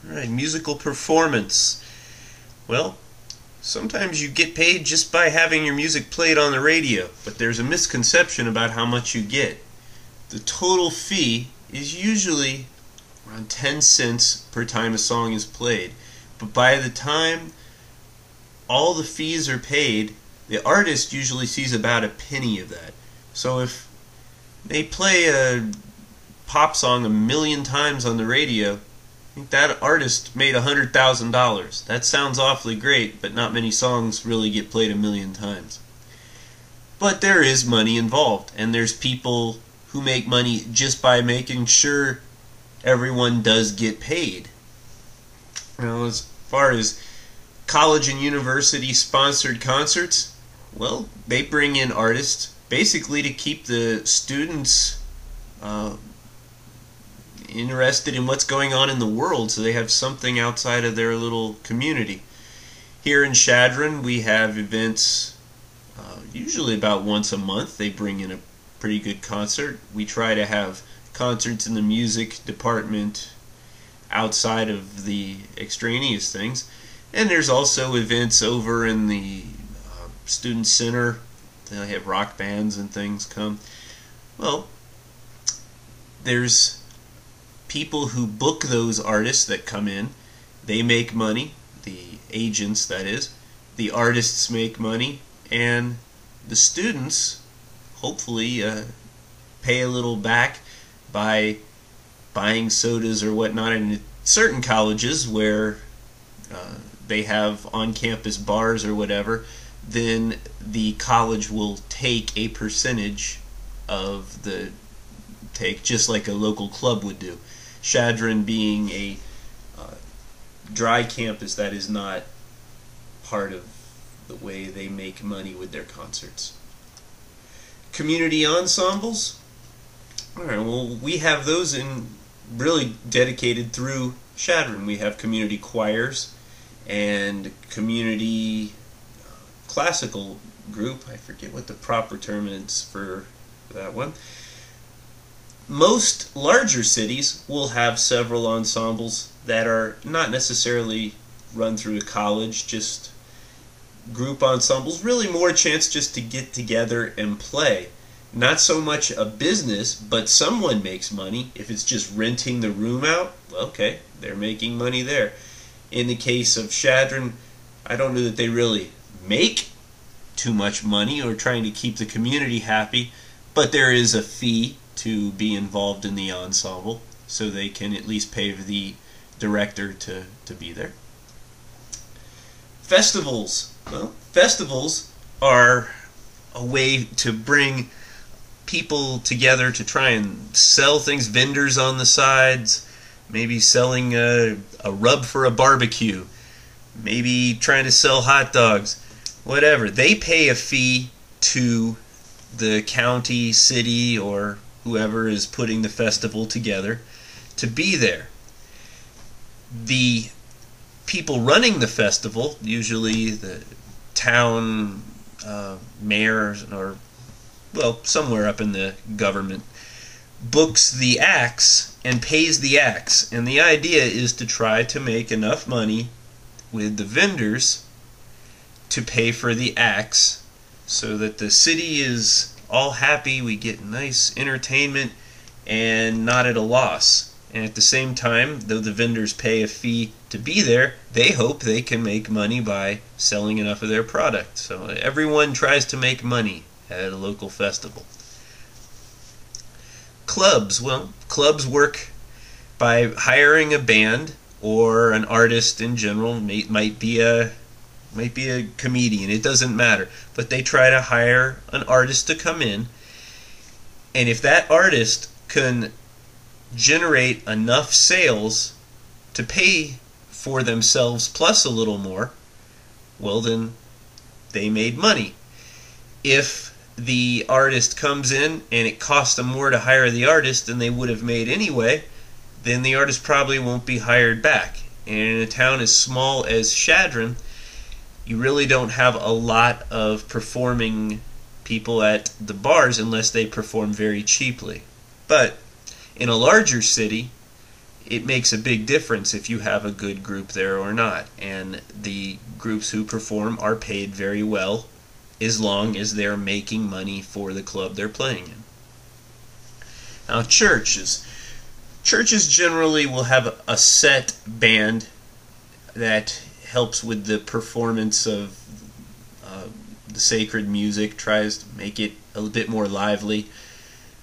Alright, musical performance. Well, sometimes you get paid just by having your music played on the radio, but there's a misconception about how much you get. The total fee is usually around 10 cents per time a song is played, but by the time all the fees are paid, the artist usually sees about a penny of that. So if they play a pop song 1,000,000 times on the radio, I think that artist made $100,000. That sounds awfully great, but not many songs really get played 1,000,000 times. But there is money involved, and there's people who make money just by making sure everyone does get paid. Now, as far as college and university sponsored concerts, well, they bring in artists basically to keep the students interested in what's going on in the world, so they have something outside of their little community. Here in Chadron, we have events usually about once a month. They bring in a pretty good concert. We try to have concerts in the music department outside of the extraneous things. And there's also events over in the student center. They have rock bands and things come. Well, there's people who book those artists that come in. They make money, the agents that is. The artists make money, and the students hopefully pay a little back by buying sodas or whatnot. In certain colleges where they have on-campus bars or whatever, then the college will take a percentage of the take, just like a local club would do. Chadron being a dry campus, that is not part of the way they make money with their concerts. Community ensembles. Alright, well, we have those in really dedicated through Chadron. We have community choirs and community classical group. I forget what the proper term is for that one. Most larger cities will have several ensembles that are not necessarily run through a college, just group ensembles, really more a chance just to get together and play. Not so much a business, but someone makes money. If it's just renting the room out, well, okay, they're making money there. In the case of Chadron, I don't know that they really make too much money or trying to keep the community happy, but there is a fee to be involved in the ensemble, so they can at least pay the director to be there. Festivals. Well, festivals are a way to bring people together to try and sell things, vendors on the sides, maybe selling a rub for a barbecue, maybe trying to sell hot dogs, whatever. They pay a fee to the county, city, or whoever is putting the festival together to be there. The people running the festival, usually the town mayor or, well, somewhere up in the government, books the acts and pays the acts. And the idea is to try to make enough money with the vendors to pay for the acts so that the city is all happy, we get nice entertainment and not at a loss. And at the same time, though the vendors pay a fee to be there, they hope they can make money by selling enough of their product. So everyone tries to make money at a local festival. Clubs. Well, clubs work by hiring a band or an artist in general. Might be a comedian, it doesn't matter, but they try to hire an artist to come in, and if that artist can generate enough sales to pay for themselves plus a little more, well, then they made money. If the artist comes in and it costs them more to hire the artist than they would have made anyway, then the artist probably won't be hired back. And in a town as small as Chadron, you really don't have a lot of performing people at the bars unless they perform very cheaply. But in a larger city, it makes a big difference if you have a good group there or not. And the groups who perform are paid very well as long as they're making money for the club they're playing in. Now, churches generally will have a set band that helps with the performance of the sacred music, tries to make it a little bit more lively.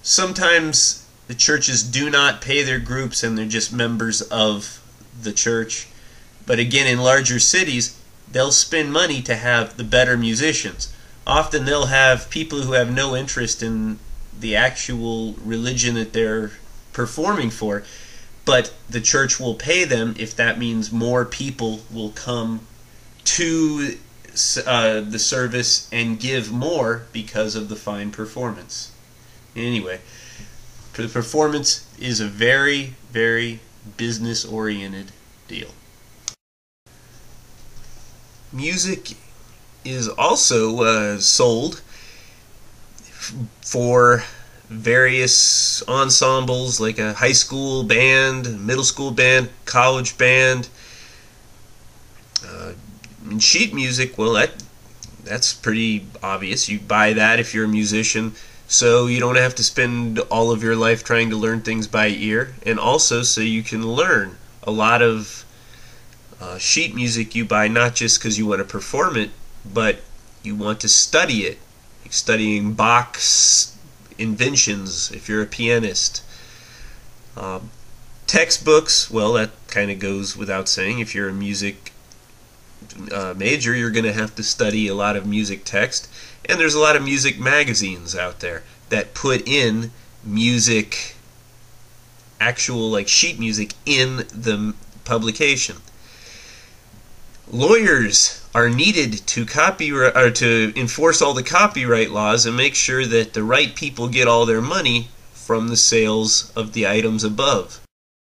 Sometimes the churches do not pay their groups and they're just members of the church. But again, in larger cities, they'll spend money to have the better musicians. Often they'll have people who have no interest in the actual religion that they're performing for, but the church will pay them if that means more people will come to the service and give more because of the fine performance. Anyway, the performance is a very, very business-oriented deal. Music is also sold for various ensembles, like a high school band, middle school band, college band. And sheet music, well, that's pretty obvious. You buy that if you're a musician, so you don't have to spend all of your life trying to learn things by ear, and also so you can learn a lot of sheet music you buy not just because you want to perform it, but you want to study it, like studying Bach's inventions if you're a pianist. Textbooks, well, that kind of goes without saying. If you're a music major, you're going to have to study a lot of music text, and there's a lot of music magazines out there that put in music, actual like sheet music, in the publication. Lawyers are needed to copyright or to enforce all the copyright laws and make sure that the right people get all their money from the sales of the items above.